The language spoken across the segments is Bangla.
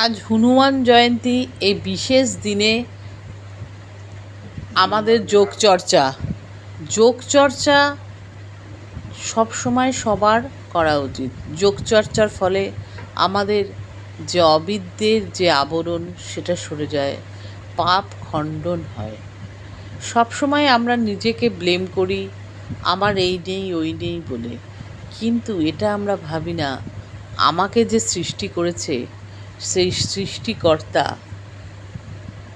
আজ হনুমান জয়ন্তী। এই বিশেষ দিনে আমাদের যোগচর্চা সবসময় সবার করা উচিত। যোগচর্চার ফলে আমাদের যে অবিদ্যের যে আবরণ সেটা সরে যায়, পাপ খণ্ডন হয়। সবসময় আমরা নিজেকে ব্লেম করি, আমার এই নেই ওই নেই বলে, কিন্তু এটা আমরা ভাবি না আমাকে যে সৃষ্টি করেছে সেই সৃষ্টিকর্তা,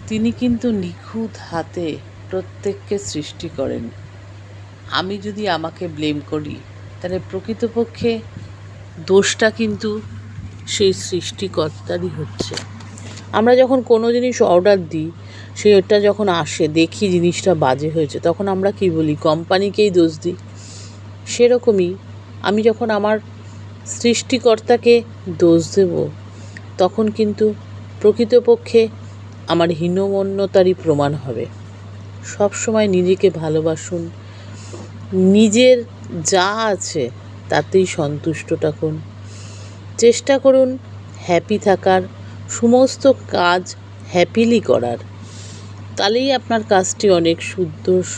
তিনি কিন্তু নিখুঁত হাতে প্রত্যেককে সৃষ্টি করেন। আমি যদি আমাকে ব্লেম করি তাহলে প্রকৃতপক্ষে দোষটা কিন্তু সেই সৃষ্টিকর্তারই হচ্ছে। আমরা যখন কোনো জিনিস অর্ডার দিই, সেটা যখন আসে দেখি জিনিসটা বাজে হয়েছে, তখন আমরা কি বলি? কোম্পানিকেই দোষ দিই। সেরকমই আমি যখন আমার সৃষ্টিকর্তাকে দোষ দেব, তখন কিন্তু প্রকৃতপক্ষে আমার হীনমন্যতারই প্রমাণ হবে। সবসময় নিজেকে ভালোবাসুন, নিজের যা আছে তাতেই সন্তুষ্ট থাকুন, চেষ্টা করুন হ্যাপি থাকার, সমস্ত কাজ হ্যাপিলি করার। তাহলেই আপনার কাজটি অনেক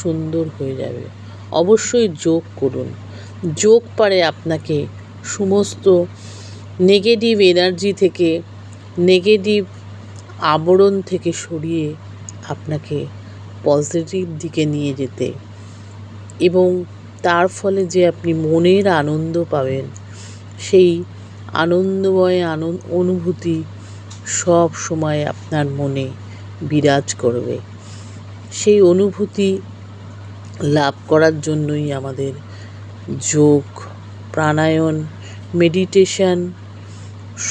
সুন্দর হয়ে যাবে। অবশ্যই যোগ করুন। যোগ পারে আপনাকে সমস্ত নেগেটিভ এনার্জি থেকে, নেগেটিভ আবরণ থেকে সরিয়ে আপনাকে পজিটিভ দিকে নিয়ে যেতে, এবং তার ফলে যে আপনি মনের আনন্দ পাবেন, সেই আনন্দময় অনুভূতি সব সময় আপনার মনে বিরাজ করবে। সেই অনুভূতি লাভ করার জন্যই আমাদের যোগ, প্রাণায়াম, মেডিটেশন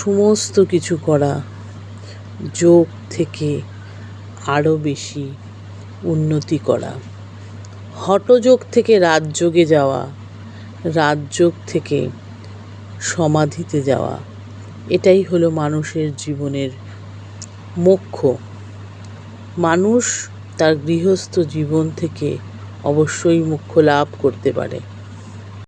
সমস্ত কিছু করা। যোগ থেকে আরও বেশি উন্নতি করা, হঠযোগ থেকে রাজযোগে যাওয়া, রাজযোগ থেকে সমাধিতে যাওয়া, এটাই হলো মানুষের জীবনের মোক্ষ। মানুষ তার গৃহস্থ জীবন থেকে অবশ্যই মোক্ষ লাভ করতে পারে।